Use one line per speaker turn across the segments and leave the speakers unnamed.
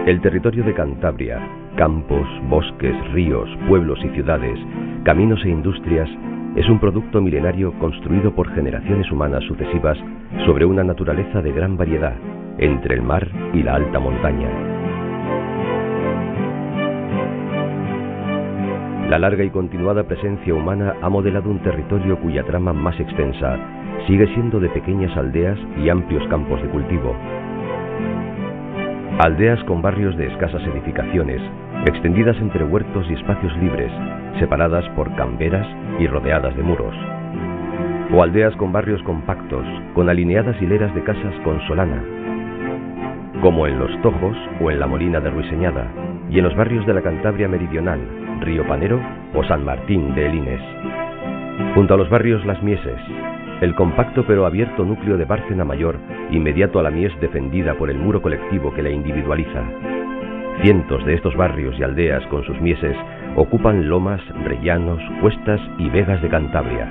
El territorio de Cantabria, campos, bosques, ríos, pueblos y ciudades, caminos e industrias, es un producto milenario construido por generaciones humanas sucesivas sobre una naturaleza de gran variedad, entre el mar y la alta montaña. La larga y continuada presencia humana ha modelado un territorio cuya trama más extensa sigue siendo de pequeñas aldeas y amplios campos de cultivo. Aldeas con barrios de escasas edificaciones, extendidas entre huertos y espacios libres, separadas por camberas y rodeadas de muros. O aldeas con barrios compactos, con alineadas hileras de casas con solana, como en Los Tojos o en La Molina de Ruiseñada, y en los barrios de la Cantabria meridional, Río Panero o San Martín de Elines. Junto a los barrios Las Mieses, el compacto pero abierto núcleo de Bárcena Mayor, inmediato a la mies defendida por el muro colectivo que la individualiza. Cientos de estos barrios y aldeas con sus mieses ocupan lomas, rellanos, cuestas y vegas de Cantabria.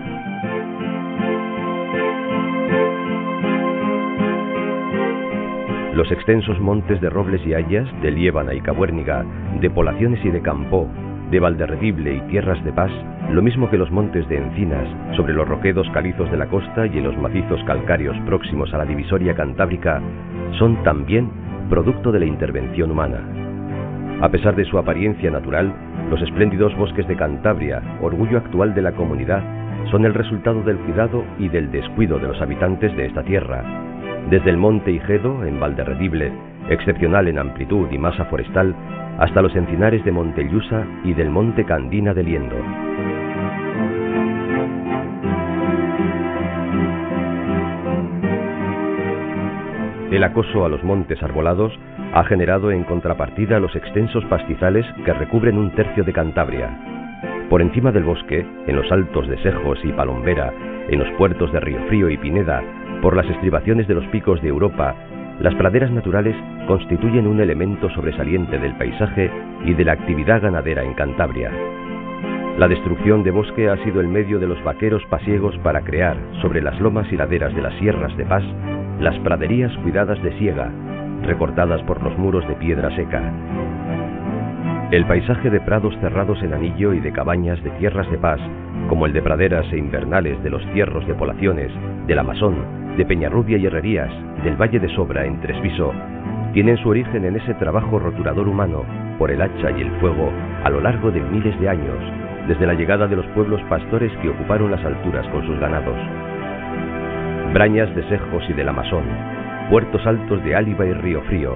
Los extensos montes de robles y hayas, de Liébana y Cabuérniga, de Polaciones y de Campó, de Valderredible y Tierras de Pas, lo mismo que los montes de encinas, sobre los roquedos calizos de la costa y en los macizos calcáreos próximos a la divisoria cantábrica, son también producto de la intervención humana. A pesar de su apariencia natural, los espléndidos bosques de Cantabria, orgullo actual de la comunidad, son el resultado del cuidado y del descuido de los habitantes de esta tierra. Desde el monte Ijedo, en Valderredible, excepcional en amplitud y masa forestal, hasta los encinares de Montellusa y del monte Candina de Liendo. El acoso a los montes arbolados ha generado en contrapartida los extensos pastizales que recubren un tercio de Cantabria. Por encima del bosque, en los altos de Sejos y Palombera, en los puertos de Riofrío y Pineda, por las estribaciones de los picos de Europa, las praderas naturales constituyen un elemento sobresaliente del paisaje y de la actividad ganadera en Cantabria. La destrucción de bosque ha sido el medio de los vaqueros pasiegos para crear, sobre las lomas y laderas de las sierras de Pas, las praderías cuidadas de siega, recortadas por los muros de piedra seca. El paisaje de prados cerrados en anillo y de cabañas de tierras de Pas, como el de praderas e invernales de los cierros de Polaciones, de la Masón, de Peñarrubia y Herrerías, del Valle de Sobra en Tresviso, tienen su origen en ese trabajo roturador humano por el hacha y el fuego a lo largo de miles de años, desde la llegada de los pueblos pastores que ocuparon las alturas con sus ganados. Brañas de Sejos y de la Masón, puertos altos de Áliva y Riofrío,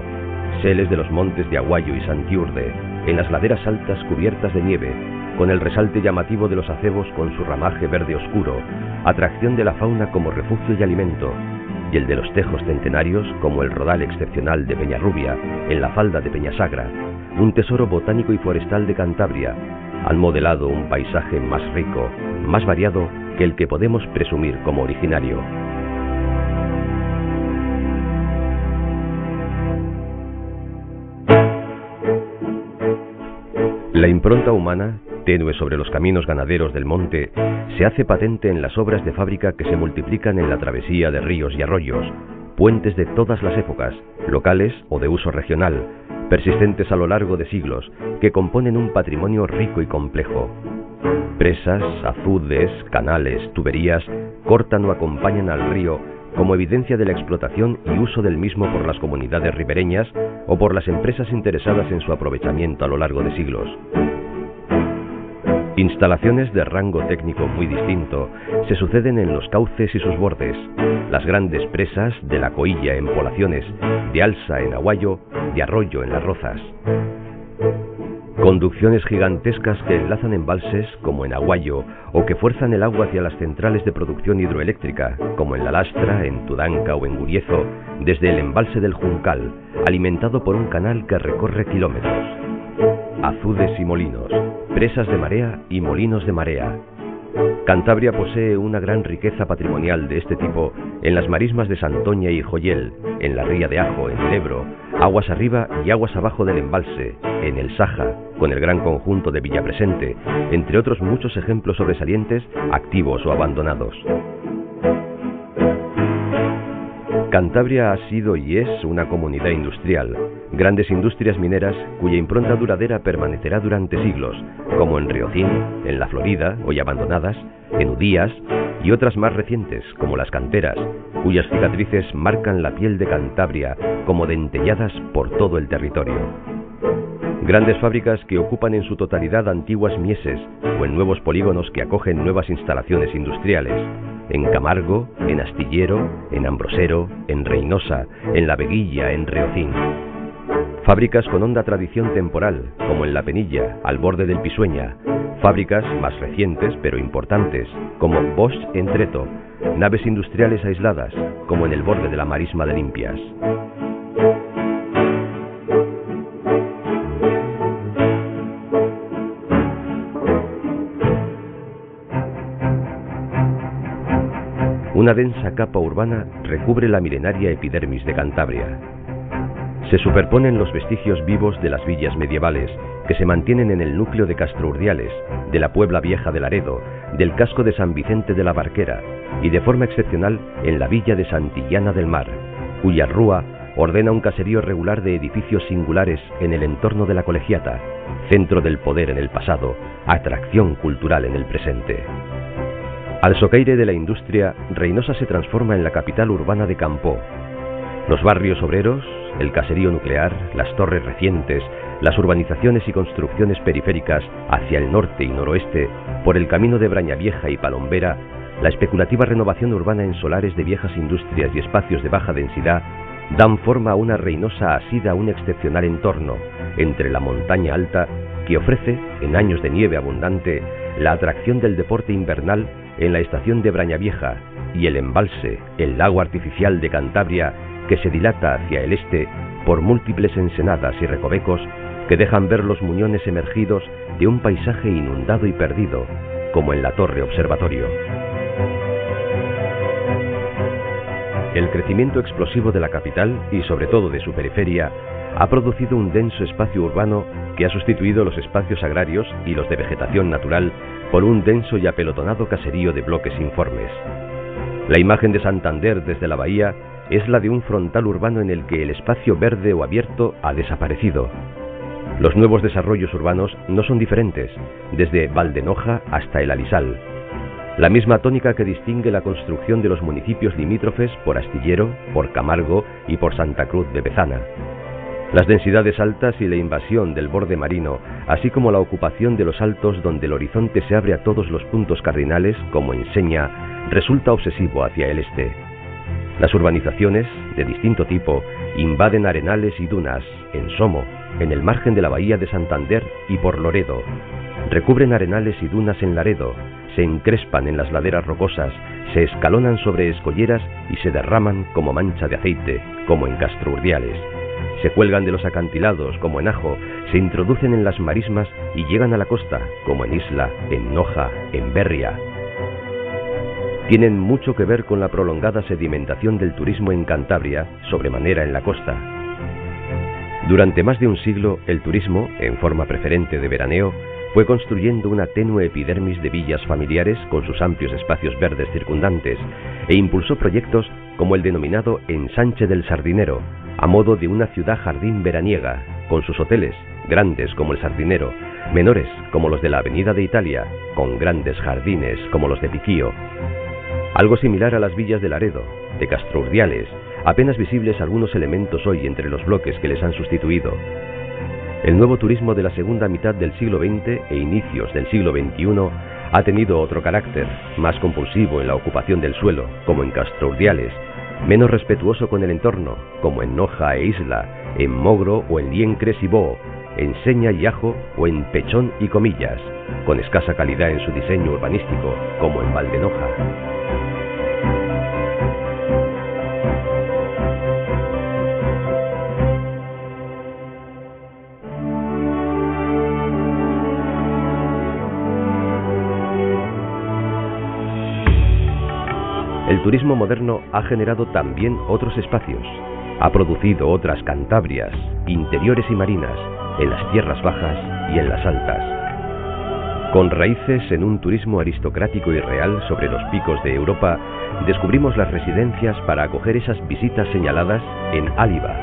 seles de los montes de Aguayo y Santiurde, en las laderas altas cubiertas de nieve, con el resalte llamativo de los acebos con su ramaje verde oscuro, atracción de la fauna como refugio y alimento, y el de los tejos centenarios como el rodal excepcional de Peñarrubia, en la falda de Peñasagra, un tesoro botánico y forestal de Cantabria, han modelado un paisaje más rico, más variado que el que podemos presumir como originario. La impronta humana, tenue sobre los caminos ganaderos del monte, se hace patente en las obras de fábrica que se multiplican en la travesía de ríos y arroyos, puentes de todas las épocas, locales o de uso regional, persistentes a lo largo de siglos, que componen un patrimonio rico y complejo. Presas, azudes, canales, tuberías, cortan o acompañan al río como evidencia de la explotación y uso del mismo por las comunidades ribereñas o por las empresas interesadas en su aprovechamiento a lo largo de siglos. Instalaciones de rango técnico muy distinto se suceden en los cauces y sus bordes, las grandes presas de La Coilla en Polaciones, de Alsa en Aguayo, de Arroyo en Las Rozas. Conducciones gigantescas que enlazan embalses, como en Aguayo, o que fuerzan el agua hacia las centrales de producción hidroeléctrica, como en La Lastra, en Tudanca o en Guriezo, desde el embalse del Juncal, alimentado por un canal que recorre kilómetros. Azudes y molinos, presas de marea y molinos de marea. Cantabria posee una gran riqueza patrimonial de este tipo en las marismas de Santoña y Joyel, en la ría de Ajo, en el Ebro, aguas arriba y aguas abajo del embalse, en el Saja, con el gran conjunto de Villapresente, entre otros muchos ejemplos sobresalientes, activos o abandonados. Cantabria ha sido y es una comunidad industrial, grandes industrias mineras cuya impronta duradera permanecerá durante siglos, como en Riocín, en la Florida, hoy abandonadas, en Udías, y otras más recientes, como las canteras, cuyas cicatrices marcan la piel de Cantabria como dentelladas por todo el territorio. Grandes fábricas que ocupan en su totalidad antiguas mieses o en nuevos polígonos que acogen nuevas instalaciones industriales, en Camargo, en Astillero, en Ambrosero, en Reinosa, en La Veguilla, en Riocín. Fábricas con honda tradición temporal, como en La Penilla, al borde del Pisueña. Fábricas más recientes, pero importantes, como Bosch en Treto. Naves industriales aisladas, como en el borde de la marisma de Limpias. Una densa capa urbana recubre la milenaria epidermis de Cantabria. Se superponen los vestigios vivos de las villas medievales, que se mantienen en el núcleo de Castourdiales, de la Puebla Vieja de Laredo, del casco de San Vicente de la Barquera y de forma excepcional en la villa de Santillana del Mar, cuya rúa ordena un caserío regular de edificios singulares en el entorno de la Colegiata, centro del poder en el pasado, atracción cultural en el presente. Al socaire de la industria, Reinosa se transforma en la capital urbana de Campó. Los barrios obreros, el caserío nuclear, las torres recientes, las urbanizaciones y construcciones periféricas hacia el norte y noroeste, por el camino de Brañavieja y Palombera, la especulativa renovación urbana en solares de viejas industrias y espacios de baja densidad, dan forma a una Reinosa asida a un excepcional entorno, entre la montaña alta, que ofrece, en años de nieve abundante, la atracción del deporte invernal en la estación de Brañavieja, y el embalse, el lago artificial de Cantabria, que se dilata hacia el este por múltiples ensenadas y recovecos que dejan ver los muñones emergidos de un paisaje inundado y perdido, como en la Torre Observatorio. El crecimiento explosivo de la capital, y sobre todo de su periferia, ha producido un denso espacio urbano que ha sustituido los espacios agrarios y los de vegetación natural por un denso y apelotonado caserío de bloques informes. La imagen de Santander desde la bahía es la de un frontal urbano en el que el espacio verde o abierto ha desaparecido. Los nuevos desarrollos urbanos no son diferentes, desde Valdenoja hasta el Alisal. La misma tónica que distingue la construcción de los municipios limítrofes por Astillero, por Camargo y por Santa Cruz de Bezana. Las densidades altas y la invasión del borde marino, así como la ocupación de los altos donde el horizonte se abre a todos los puntos cardinales, como en Seña, resulta obsesivo hacia el este. Las urbanizaciones, de distinto tipo, invaden arenales y dunas, en Somo, en el margen de la bahía de Santander y por Loredo. Recubren arenales y dunas en Laredo, se encrespan en las laderas rocosas, se escalonan sobre escolleras y se derraman como mancha de aceite, como en Castourdiales. Se cuelgan de los acantilados, como en Ajo, se introducen en las marismas y llegan a la costa, como en Isla, en Noja, en Berria. Tienen mucho que ver con la prolongada sedimentación del turismo en Cantabria, sobremanera en la costa. Durante más de un siglo, el turismo, en forma preferente de veraneo, fue construyendo una tenue epidermis de villas familiares con sus amplios espacios verdes circundantes e impulsó proyectos como el denominado Ensanche del Sardinero, a modo de una ciudad-jardín veraniega, con sus hoteles, grandes como el Sardinero, menores como los de la Avenida de Italia, con grandes jardines como los de Piquío. Algo similar a las villas de Laredo, de Castourdiales, apenas visibles algunos elementos hoy entre los bloques que les han sustituido. El nuevo turismo de la segunda mitad del siglo XX e inicios del siglo XXI ha tenido otro carácter, más compulsivo en la ocupación del suelo, como en Castourdiales, menos respetuoso con el entorno, como en Noja e Isla, en Mogro o en Liencres y Boo, en Seña y Ajo o en Pechón y Comillas, con escasa calidad en su diseño urbanístico, como en Valdenoja. El turismo moderno ha generado también otros espacios, ha producido otras Cantabrias, interiores y marinas, en las tierras bajas y en las altas. Con raíces en un turismo aristocrático y real sobre los picos de Europa, descubrimos las residencias para acoger esas visitas señaladas en Áliva.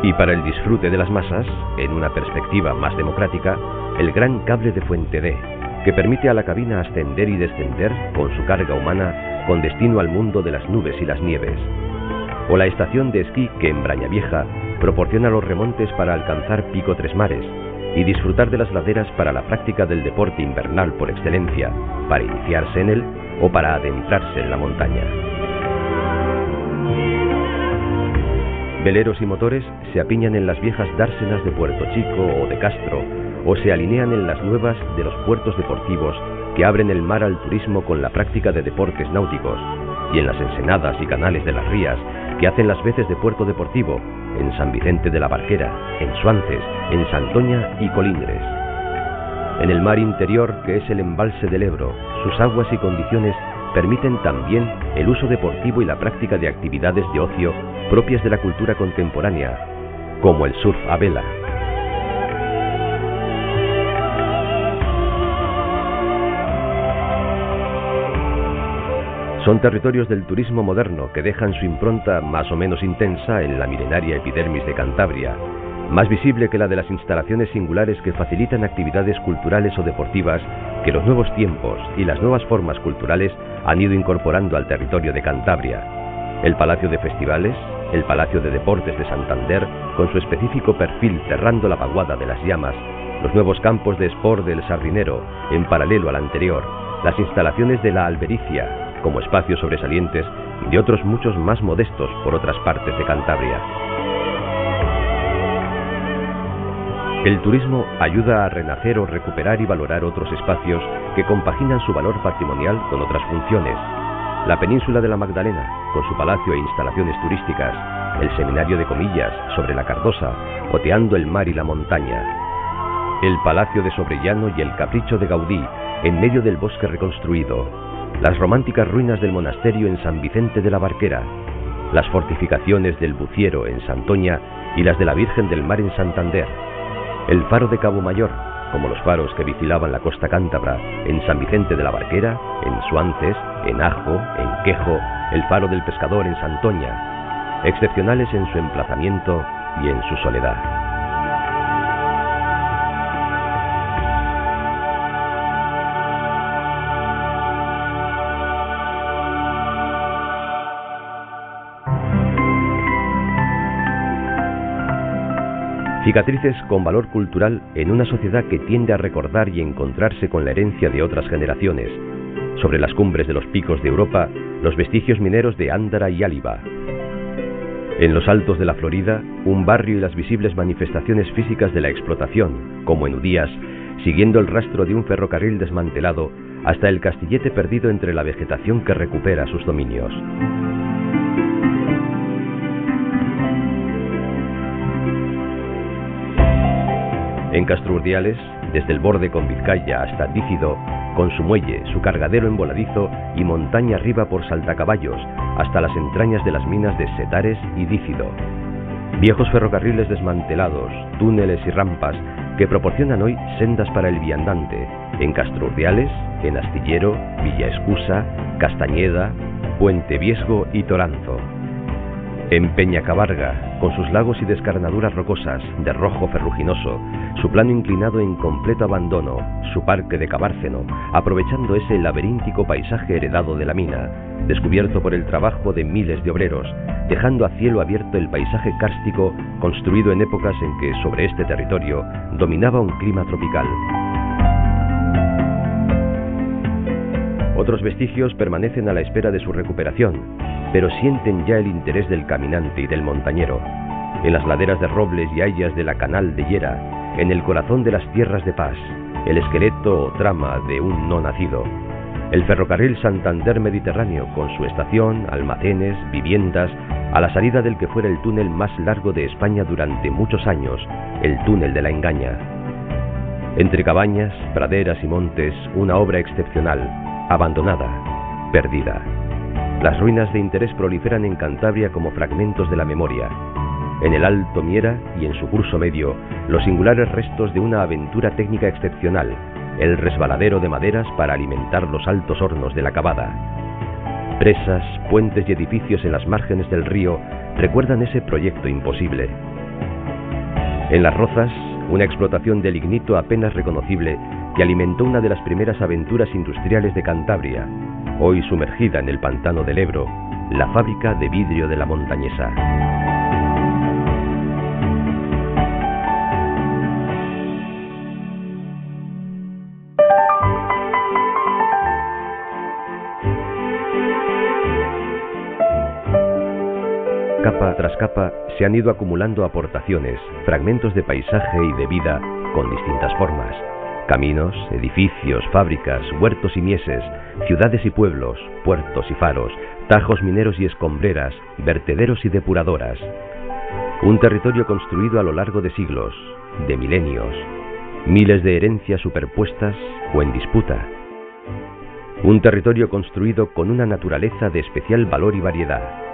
Y para el disfrute de las masas, en una perspectiva más democrática, el gran cable de Fuente D, que permite a la cabina ascender y descender con su carga humana con destino al mundo de las nubes y las nieves. O la estación de esquí que en Brañavieja proporciona los remontes para alcanzar Pico Tres Mares y disfrutar de las laderas para la práctica del deporte invernal por excelencia, para iniciarse en él o para adentrarse en la montaña. Veleros y motores se apiñan en las viejas dársenas de Puerto Chico o de Castro, o se alinean en las nuevas de los puertos deportivos que abren el mar al turismo con la práctica de deportes náuticos, y en las ensenadas y canales de las rías que hacen las veces de puerto deportivo, en San Vicente de la Barquera, en Suances, en Santoña y Colindres. En el mar interior, que es el embalse del Ebro, sus aguas y condiciones permiten también el uso deportivo y la práctica de actividades de ocio propias de la cultura contemporánea, como el surf a vela. Son territorios del turismo moderno que dejan su impronta más o menos intensa en la milenaria epidermis de Cantabria, más visible que la de las instalaciones singulares que facilitan actividades culturales o deportivas que los nuevos tiempos y las nuevas formas culturales han ido incorporando al territorio de Cantabria. El Palacio de Festivales, el Palacio de Deportes de Santander, con su específico perfil cerrando la vaguada de las llamas, los nuevos campos de sport del Sardinero, en paralelo al anterior, las instalaciones de la Albericia, como espacios sobresalientes, y de otros muchos más modestos por otras partes de Cantabria. El turismo ayuda a renacer o recuperar y valorar otros espacios que compaginan su valor patrimonial con otras funciones. La península de la Magdalena, con su palacio e instalaciones turísticas, el seminario de Comillas sobre la Cardosa, oteando el mar y la montaña, el palacio de Sobrellano y el capricho de Gaudí, en medio del bosque reconstruido, las románticas ruinas del monasterio en San Vicente de la Barquera, las fortificaciones del Buciero en Santoña y las de la Virgen del Mar en Santander, el faro de Cabo Mayor, como los faros que vigilaban la costa cántabra en San Vicente de la Barquera, en Suances, en Ajo, en Quejo, el faro del Pescador en Santoña, excepcionales en su emplazamiento y en su soledad. Cicatrices con valor cultural en una sociedad que tiende a recordar y encontrarse con la herencia de otras generaciones. Sobre las cumbres de los picos de Europa, los vestigios mineros de Ándara y Áliva. En los altos de la Florida, un barrio y las visibles manifestaciones físicas de la explotación, como en Udías, siguiendo el rastro de un ferrocarril desmantelado hasta el castillete perdido entre la vegetación que recupera sus dominios. En Castrurdiales, desde el borde con Vizcaya hasta Dícido, con su muelle, su cargadero en voladizo y montaña arriba por Saltacaballos, hasta las entrañas de las minas de Setares y Dícido. Viejos ferrocarriles desmantelados, túneles y rampas que proporcionan hoy sendas para el viandante, en Castrurdiales, en Astillero, Villa Escusa, Castañeda, Puente Viesgo y Toranzo. En Peñacabarga, con sus lagos y descarnaduras rocosas, de rojo ferruginoso, su plano inclinado en completo abandono, su parque de Cabárceno, aprovechando ese laberíntico paisaje heredado de la mina, descubierto por el trabajo de miles de obreros, dejando a cielo abierto el paisaje kárstico construido en épocas en que sobre este territorio dominaba un clima tropical. Otros vestigios permanecen a la espera de su recuperación, pero sienten ya el interés del caminante y del montañero. En las laderas de robles y hayas de la Canal de Llera, en el corazón de las tierras de paz, el esqueleto o trama de un no nacido. El ferrocarril Santander-Mediterráneo, con su estación, almacenes, viviendas, a la salida del que fuera el túnel más largo de España durante muchos años, el túnel de la Engaña. Entre cabañas, praderas y montes, una obra excepcional, abandonada, perdida. Las ruinas de interés proliferan en Cantabria como fragmentos de la memoria. En el Alto Miera y en su curso medio, los singulares restos de una aventura técnica excepcional, el resbaladero de maderas para alimentar los altos hornos de la Cavada. Presas, puentes y edificios en las márgenes del río recuerdan ese proyecto imposible. En Las Rozas, una explotación de lignito apenas reconocible que alimentó una de las primeras aventuras industriales de Cantabria, hoy sumergida en el pantano del Ebro, la fábrica de vidrio de la Montañesa. Capa tras capa se han ido acumulando aportaciones, fragmentos de paisaje y de vida con distintas formas. Caminos, edificios, fábricas, huertos y mieses, ciudades y pueblos, puertos y faros, tajos mineros y escombreras, vertederos y depuradoras. Un territorio construido a lo largo de siglos, de milenios, miles de herencias superpuestas o en disputa. Un territorio construido con una naturaleza de especial valor y variedad.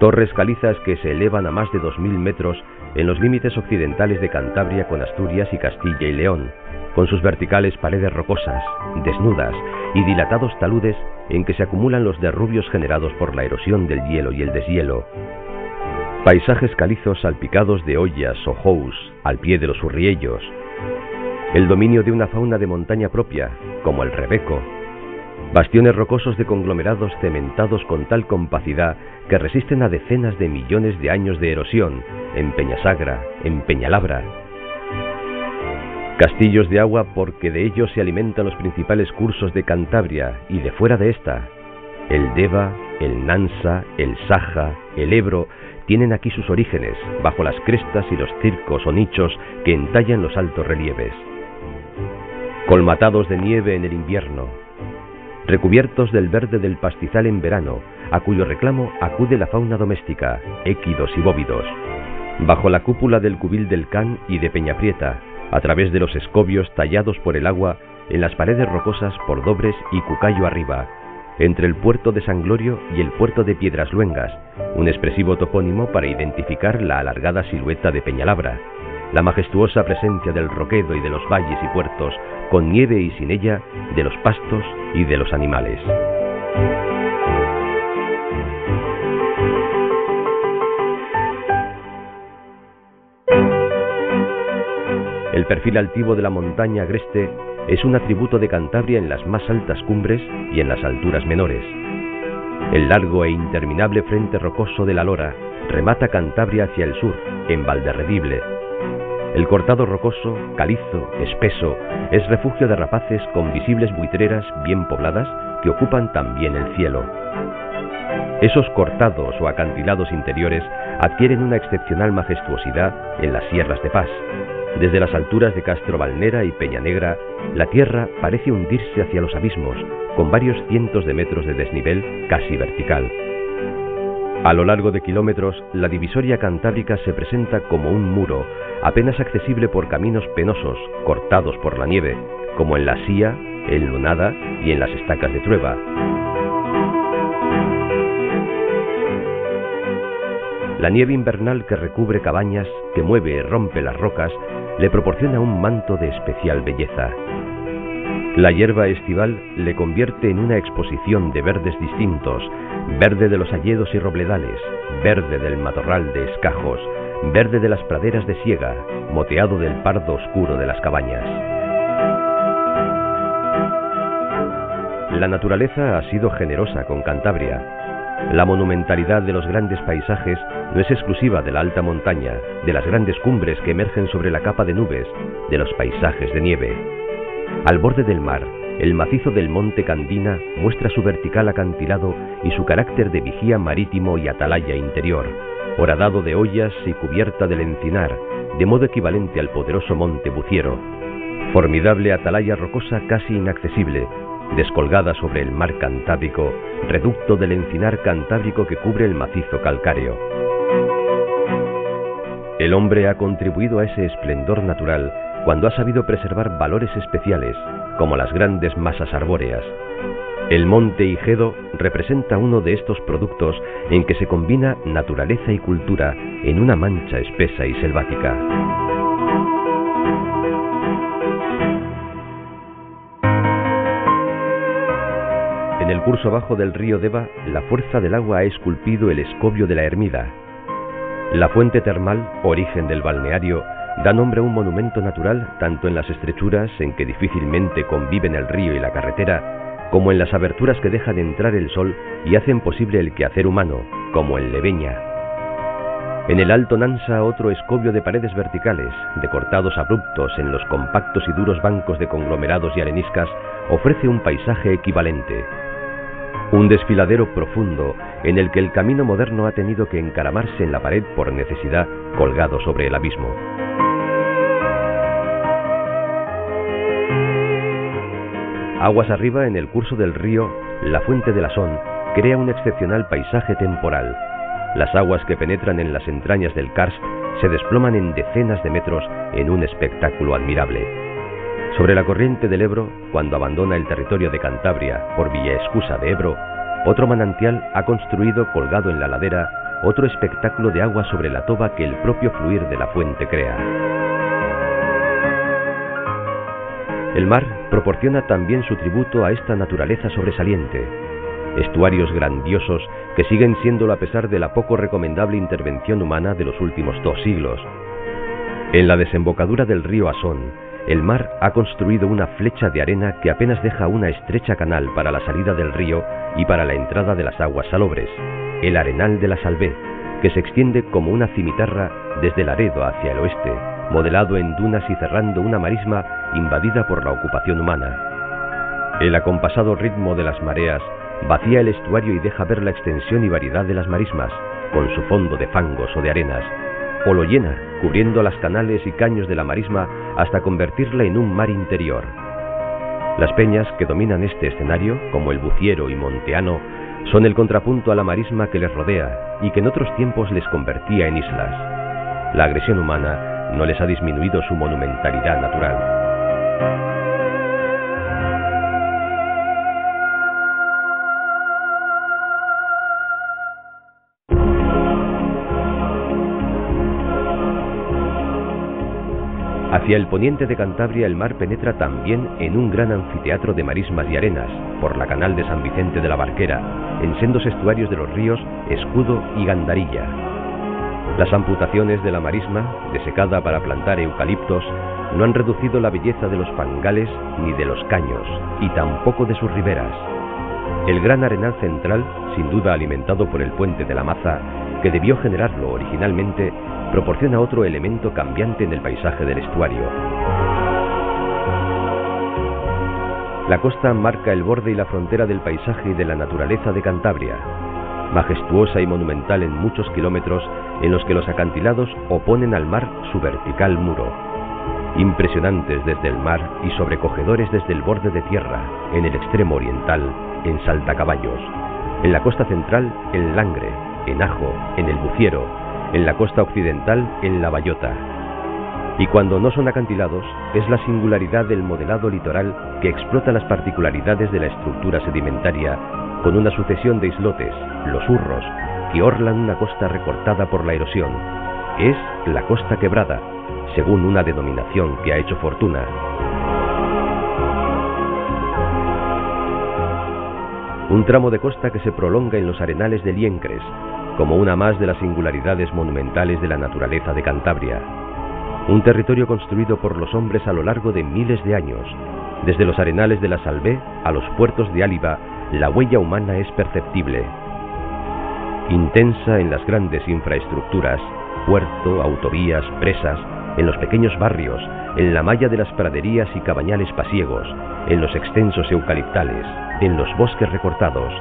Torres calizas que se elevan a más de 2000 metros en los límites occidentales de Cantabria con Asturias y Castilla y León, con sus verticales paredes rocosas, desnudas y dilatados taludes en que se acumulan los derrubios generados por la erosión del hielo y el deshielo. Paisajes calizos salpicados de ollas o jous al pie de los urriellos. El dominio de una fauna de montaña propia, como el rebeco. Bastiones rocosos de conglomerados cementados con tal compacidad que resisten a decenas de millones de años de erosión, en Peñasagra, en Peñalabra. Castillos de agua porque de ellos se alimentan los principales cursos de Cantabria y de fuera de esta. El Deva, el Nansa, el Saja, el Ebro tienen aquí sus orígenes, bajo las crestas y los circos o nichos que entallan los altos relieves. Colmatados de nieve en el invierno, recubiertos del verde del pastizal en verano, a cuyo reclamo acude la fauna doméstica, équidos y bóvidos. Bajo la cúpula del cubil del Can y de Peñaprieta, a través de los escobios tallados por el agua en las paredes rocosas por Dobres y Cucayo arriba, entre el puerto de San Glorio y el puerto de Piedras-Luengas, un expresivo topónimo para identificar la alargada silueta de Peñalabra, la majestuosa presencia del Roquedo y de los valles y puertos, con nieve y sin ella, de los pastos y de los animales. El perfil altivo de la montaña agreste es un atributo de Cantabria en las más altas cumbres y en las alturas menores. El largo e interminable frente rocoso de la Lora remata Cantabria hacia el sur, en Valderredible. El cortado rocoso, calizo, espeso, es refugio de rapaces con visibles buitreras bien pobladas que ocupan también el cielo. Esos cortados o acantilados interiores adquieren una excepcional majestuosidad en las sierras de Pas. Desde las alturas de Castro Valnera y Peña Negra, la tierra parece hundirse hacia los abismos, con varios cientos de metros de desnivel casi vertical. A lo largo de kilómetros, la divisoria cantábrica se presenta como un muro, apenas accesible por caminos penosos, cortados por la nieve, como en la Sía, en Lunada y en las estacas de Trueba. La nieve invernal que recubre cabañas, que mueve y rompe las rocas, le proporciona un manto de especial belleza. La hierba estival le convierte en una exposición de verdes distintos, verde de los hayedos y robledales, verde del matorral de escajos, verde de las praderas de siega, moteado del pardo oscuro de las cabañas. La naturaleza ha sido generosa con Cantabria. La monumentalidad de los grandes paisajes no es exclusiva de la alta montaña, de las grandes cumbres que emergen sobre la capa de nubes, de los paisajes de nieve. Al borde del mar, el macizo del monte Candina muestra su vertical acantilado y su carácter de vigía marítimo y atalaya interior, horadado de ollas y cubierta del encinar, de modo equivalente al poderoso monte Buciero. Formidable atalaya rocosa casi inaccesible, descolgada sobre el mar Cantábrico, reducto del encinar cantábrico que cubre el macizo calcáreo. El hombre ha contribuido a ese esplendor natural cuando ha sabido preservar valores especiales, como las grandes masas arbóreas. El monte Ijedo representa uno de estos productos en que se combina naturaleza y cultura en una mancha espesa y selvática. En el curso bajo del río Deva, la fuerza del agua ha esculpido el escobio de la Ermida. La fuente termal, origen del balneario, da nombre a un monumento natural tanto en las estrechuras en que difícilmente conviven el río y la carretera, como en las aberturas que dejan entrar el sol y hacen posible el quehacer humano, como en Leveña. En el Alto Nansa, otro escobio de paredes verticales, de cortados abruptos en los compactos y duros bancos de conglomerados y areniscas, ofrece un paisaje equivalente. Un desfiladero profundo en el que el camino moderno ha tenido que encaramarse en la pared por necesidad, colgado sobre el abismo. Aguas arriba, en el curso del río, la fuente de la Son crea un excepcional paisaje temporal. Las aguas que penetran en las entrañas del karst se desploman en decenas de metros en un espectáculo admirable. Sobre la corriente del Ebro, cuando abandona el territorio de Cantabria por Villaescusa de Ebro, otro manantial ha construido, colgado en la ladera, otro espectáculo de agua sobre la toba que el propio fluir de la fuente crea. El mar proporciona también su tributo a esta naturaleza sobresaliente. Estuarios grandiosos que siguen siéndolo a pesar de la poco recomendable intervención humana de los últimos 2 siglos. En la desembocadura del río Asón, el mar ha construido una flecha de arena que apenas deja una estrecha canal para la salida del río y para la entrada de las aguas salobres, el Arenal de la Salvé, que se extiende como una cimitarra desde Laredo hacia el oeste, modelado en dunas y cerrando una marisma invadida por la ocupación humana. El acompasado ritmo de las mareas vacía el estuario y deja ver la extensión y variedad de las marismas, con su fondo de fangos o de arenas, o lo llena, cubriendo las canales y caños de la marisma hasta convertirla en un mar interior. Las peñas que dominan este escenario, como el Buciero y Monteano, son el contrapunto a la marisma que les rodea y que en otros tiempos les convertía en islas. La agresión humana no les ha disminuido su monumentalidad natural. Hacia el poniente de Cantabria, el mar penetra también en un gran anfiteatro de marismas y arenas, por la canal de San Vicente de la Barquera, en sendos estuarios de los ríos Escudo y Gandarilla. Las amputaciones de la marisma, desecada para plantar eucaliptos, no han reducido la belleza de los fangales ni de los caños, y tampoco de sus riberas. El gran arenal central, sin duda alimentado por el puente de la Maza, que debió generarlo originalmente, proporciona otro elemento cambiante en el paisaje del estuario. La costa marca el borde y la frontera del paisaje y de la naturaleza de Cantabria, majestuosa y monumental en muchos kilómetros en los que los acantilados oponen al mar su vertical muro, impresionantes desde el mar y sobrecogedores desde el borde de tierra, en el extremo oriental, en Saltacaballos, en la costa central, en Langre, en Ajo, en el Buciero, en la costa occidental, en la Bayota. Y cuando no son acantilados, es la singularidad del modelado litoral que explota las particularidades de la estructura sedimentaria con una sucesión de islotes, los Hurros, que orlan una costa recortada por la erosión. Es la Costa Quebrada, según una denominación que ha hecho fortuna. Un tramo de costa que se prolonga en los arenales de Liencres, como una más de las singularidades monumentales de la naturaleza de Cantabria. Un territorio construido por los hombres a lo largo de miles de años. Desde los arenales de la Salvé a los puertos de Áliva, la huella humana es perceptible. Intensa en las grandes infraestructuras, puerto, autovías, presas, en los pequeños barrios, en la malla de las praderías y cabañales pasiegos, en los extensos eucaliptales, en los bosques recortados.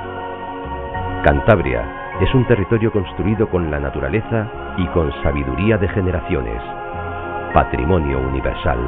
Cantabria es un territorio construido con la naturaleza y con sabiduría de generaciones. Patrimonio universal.